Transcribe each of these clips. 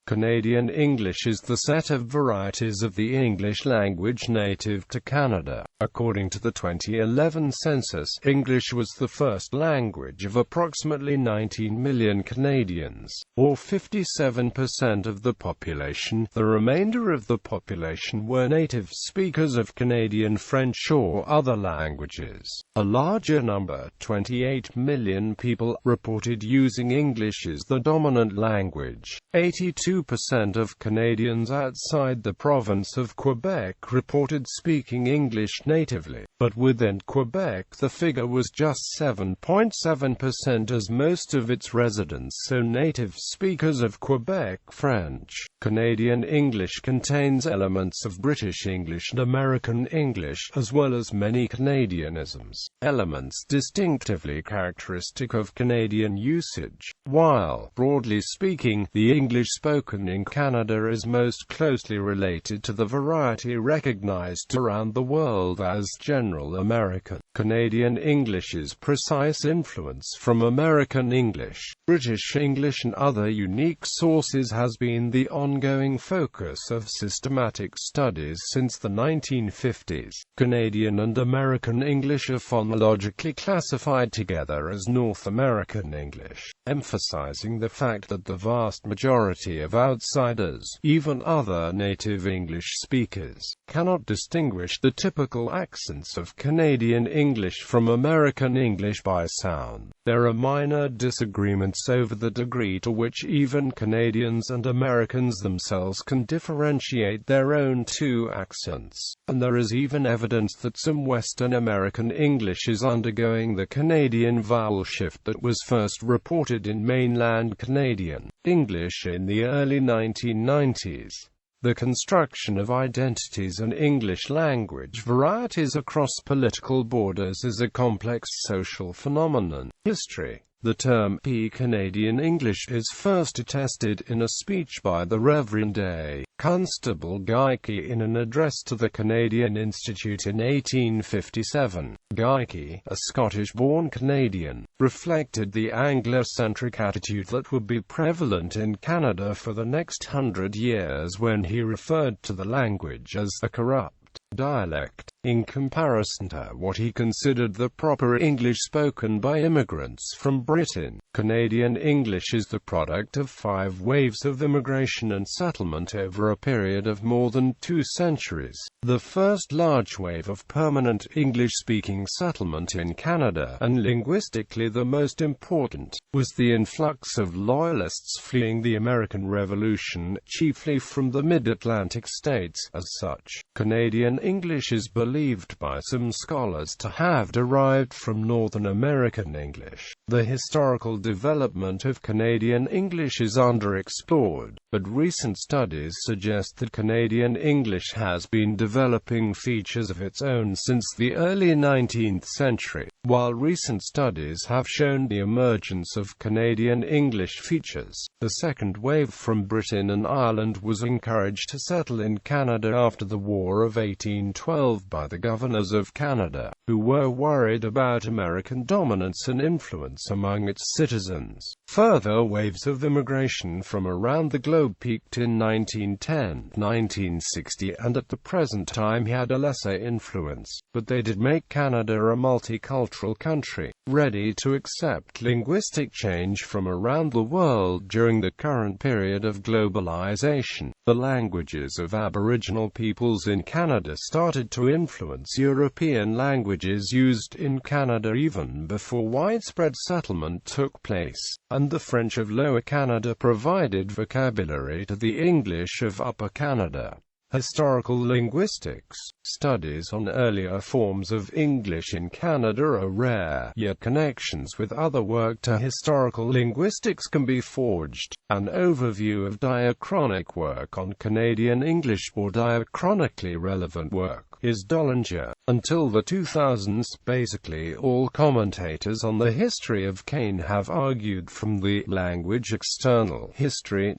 Canadian English is the set of varieties of the English language native to Canada. According to the 2011 census, English was the first language of approximately 19 million Canadians, or 57% of the population. The remainder of the population were native speakers of Canadian French or other languages. A larger number, 28 million people, reported using English as the dominant language. 82% of Canadians outside the province of Quebec reported speaking English natively, but within Quebec the figure was just 7.7% as most of its residents are native speakers of Quebec French. Canadian English contains elements of British English and American English, as well as many Canadianisms, elements distinctively characteristic of Canadian usage. While, broadly speaking, the English spoken in Canada is most closely related to the variety recognized around the world as General American, Canadian English's precise influence from American English, British English and other unique sources has been the ongoing focus of systematic studies since the 1950s. Canadian and American English are phonologically classified together as North American English, emphasizing the fact that the vast majority of outsiders, even other native English speakers, cannot distinguish the typical accents of Canadian English from American English by sound. There are minor disagreements over the degree to which even Canadians and Americans themselves can differentiate their own two accents, and there is even evidence that some Western American English is undergoing the Canadian vowel shift that was first reported in mainland Canadian English in the early 1990s. The construction of identities and English language varieties across political borders is a complex social phenomenon. History. The term Canadian English is first attested in a speech by the Reverend A. Constable Geikie in an address to the Canadian Institute in 1857. Geikie, a Scottish-born Canadian, reflected the Anglo-centric attitude that would be prevalent in Canada for the next 100 years when he referred to the language as a corrupt dialect, in comparison to what he considered the proper English spoken by immigrants from Britain. Canadian English is the product of 5 waves of immigration and settlement over a period of more than 2 centuries. The first large wave of permanent English-speaking settlement in Canada, and linguistically the most important, was the influx of Loyalists fleeing the American Revolution, chiefly from the mid-Atlantic states. As such, Canadian English is believed by some scholars to have derived from Northern American English. The historical development of Canadian English is underexplored, but recent studies suggest that Canadian English has been developing features of its own since the early 19th century. While recent studies have shown the emergence of Canadian English features, the second wave from Britain and Ireland was encouraged to settle in Canada after the War of 1812 by the governors of Canada, who were worried about American dominance and influence among its citizens. Further waves of immigration from around the globe peaked in 1910, 1960 and at the present time had a lesser influence, but they did make Canada a multicultural country, ready to accept linguistic change from around the world. During the current period of globalization, the languages of Aboriginal peoples in Canada started to influence European languages used in Canada even before widespread settlement took place, and the French of Lower Canada provided vocabulary to the English of Upper Canada. Historical linguistics. Studies on earlier forms of English in Canada are rare, yet connections with other work to historical linguistics can be forged. An overview of diachronic work on Canadian English or diachronically relevant work is Dollinger. Until the 2000s, basically all commentators on the history of Cane have argued from the language external history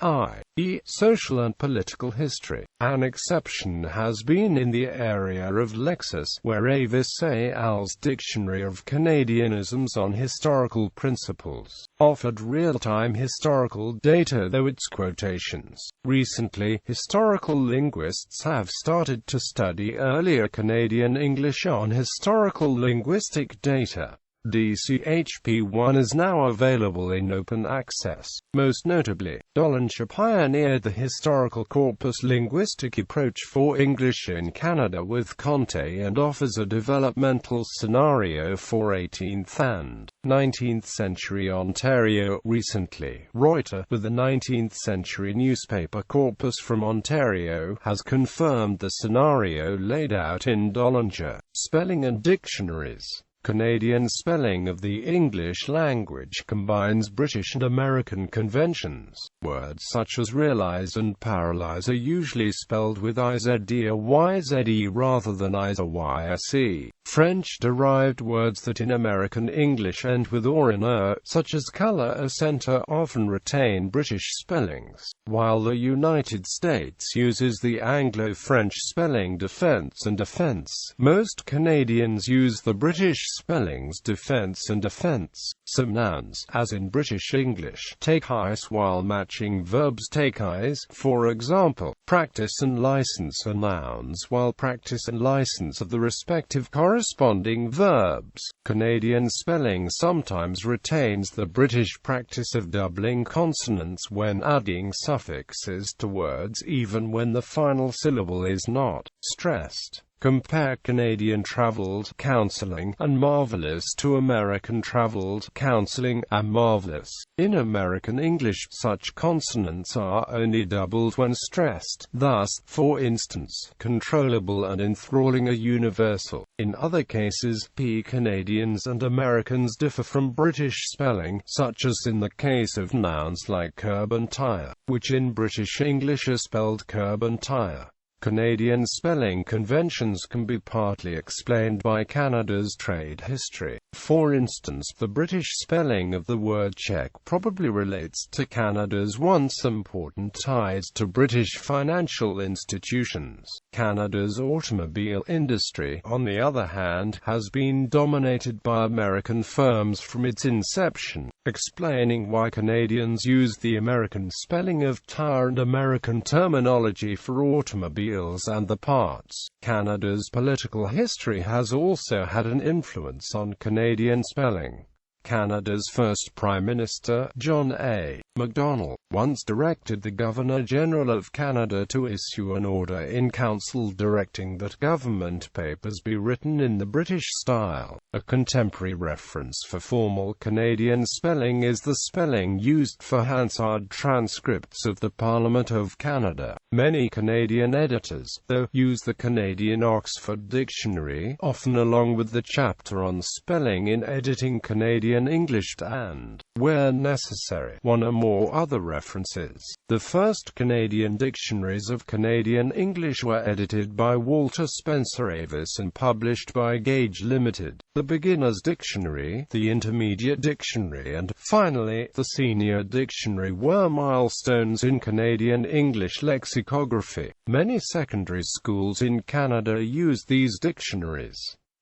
Social and political history. An exception has been in the area of lexis, where Avis et al.'s Dictionary of Canadianisms on Historical Principles offered real-time historical data, though its quotations. Recently, historical linguists have started to study earlier Canadian English on historical linguistic data. DCHP1 is now available in open access. Most notably, Dollinger pioneered the historical corpus linguistic approach for English in Canada with Conte and offers a developmental scenario for 18th and 19th century Ontario. Recently, Reuters, with the 19th century newspaper corpus from Ontario, has confirmed the scenario laid out in Dollinger. Spelling and dictionaries. Canadian spelling of the English language combines British and American conventions. Words such as realize and paralyze are usually spelled with IZD or YZE rather than IZ or YSE. French-derived words that in American English end with or in such as color or center, often retain British spellings, while the United States uses the Anglo-French spelling defense and offense. Most Canadians use the British spellings defense and offense. Some nouns, as in British English, take ice while matching verbs take eyes. For example, practice and license are nouns, while practice and license are the respective corresponding verbs. Canadian spelling sometimes retains the British practice of doubling consonants when adding suffixes to words, even when the final syllable is not stressed. Compare Canadian traveled counseling and marvelous to American traveled counseling and marvelous. In American English, such consonants are only doubled when stressed. Thus, for instance, controllable and enthralling are universal. In other cases, Canadians and Americans differ from British spelling, such as in the case of nouns like curb and tire, which in British English are spelled curb and tire. Canadian spelling conventions can be partly explained by Canada's trade history. For instance, the British spelling of the word check probably relates to Canada's once important ties to British financial institutions. Canada's automobile industry, on the other hand, has been dominated by American firms from its inception, explaining why Canadians use the American spelling of tire and American terminology for automobiles and the parts. Canada's political history has also had an influence on Canadian spelling. Canada's first Prime Minister, John A. Macdonald, once directed the Governor-General of Canada to issue an order in council directing that government papers be written in the British style. A contemporary reference for formal Canadian spelling is the spelling used for Hansard transcripts of the Parliament of Canada. Many Canadian editors, though, use the Canadian Oxford Dictionary, often along with the chapter on spelling in editing Canadian English and, where necessary, one or more other references. The first Canadian dictionaries of Canadian English were edited by Walter Spencer Avis and published by Gage Limited. The Beginner's Dictionary, the Intermediate Dictionary and, finally, the Senior Dictionary were milestones in Canadian English lexicography. Many secondary schools in Canada use these dictionaries.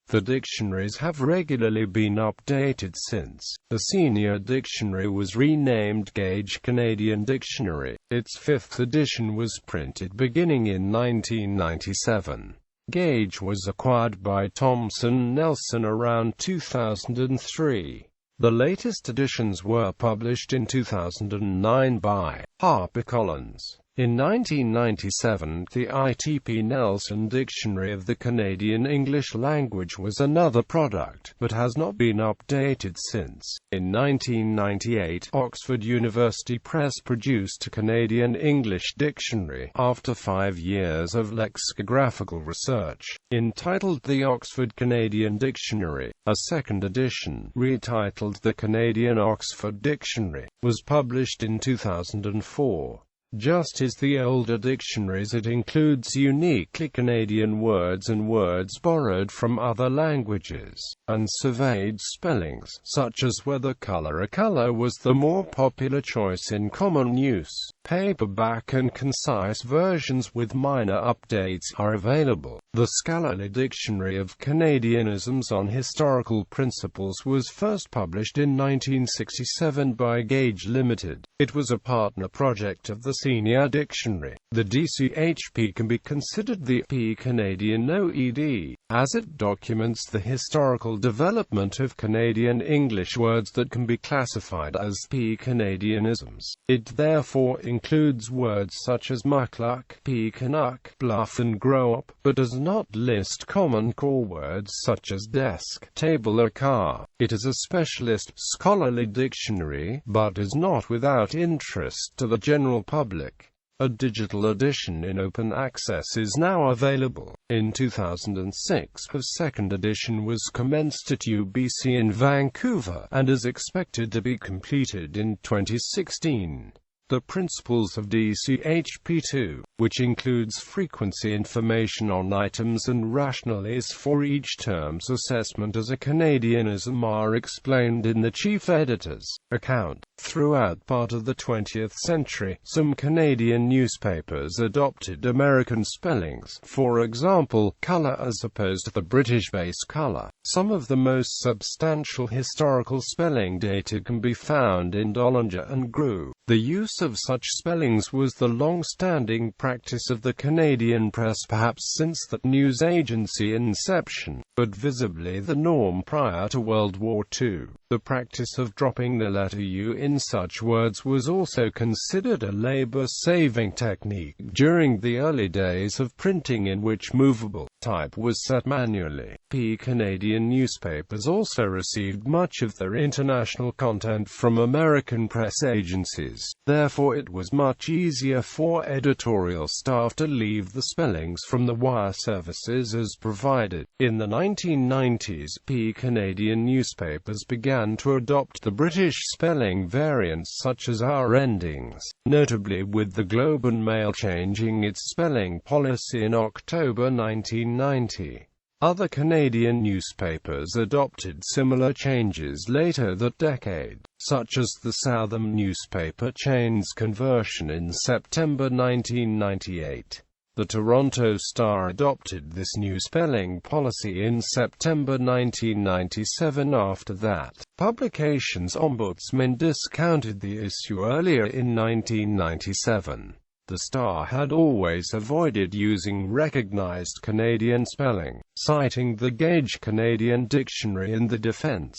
The dictionaries have regularly been updated since. The Senior Dictionary was renamed Gage Canadian Dictionary. Its 5th edition was printed beginning in 1997. Gage was acquired by Thomson Nelson around 2003. The latest editions were published in 2009 by HarperCollins. In 1997, the ITP Nelson Dictionary of the Canadian English Language was another product, but has not been updated since. In 1998, Oxford University Press produced a Canadian English dictionary, after 5 years of lexicographical research, entitled the Oxford Canadian Dictionary. A second edition, retitled the Canadian Oxford Dictionary, was published in 2004. Just as the older dictionaries, it includes uniquely Canadian words and words borrowed from other languages, and surveyed spellings, such as whether color was the more popular choice in common use. Paperback and concise versions with minor updates are available. The Scholarly Dictionary of Canadianisms on Historical Principles was first published in 1967 by Gage Limited. It was a partner project of the Senior Dictionary. The DCHP can be considered the P-Canadian OED, as it documents the historical development of Canadian English words that can be classified as P-Canadianisms. It therefore includes words such as muckluck, P-Canuck, bluff and grow up, but does not list common core words such as desk, table or car. It is a specialist, scholarly dictionary, but is not without interest to the general public. A digital edition in open access is now available. In 2006, a second edition was commenced at UBC in Vancouver, and is expected to be completed in 2016. The principles of DCHP2, which includes frequency information on items and rationales for each term's assessment as a Canadianism, are explained in the chief editor's account. Throughout part of the 20th century, some Canadian newspapers adopted American spellings, for example, colour as opposed to the British base colour. Some of the most substantial historical spelling data can be found in Dollinger and Grew. The use of such spellings was the long-standing practice of the Canadian press perhaps since the news agency inception, but visibly the norm prior to World War II. The practice of dropping the letter U in such words was also considered a labor-saving technique during the early days of printing, in which movable type was set manually. Canadian newspapers also received much of their international content from American press agencies. Therefore, it was much easier for editorial staff to leave the spellings from the wire services as provided. In the 1990s, Canadian newspapers began to adopt the British spelling variants such as R endings, notably with the Globe and Mail changing its spelling policy in October 1990. Other Canadian newspapers adopted similar changes later that decade, such as the Southern newspaper chain's conversion in September 1998. The Toronto Star adopted this new spelling policy in September 1997. After that, Publications Ombudsman discounted the issue earlier in 1997. The Star had always avoided using recognized Canadian spelling, citing the Gage Canadian Dictionary in the defense.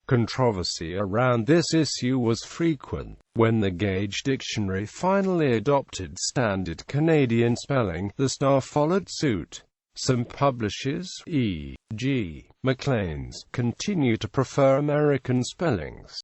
Controversy around this issue was frequent. When the Gage Dictionary finally adopted standard Canadian spelling, the Star followed suit. Some publishers, e.g., Maclean's, continue to prefer American spellings.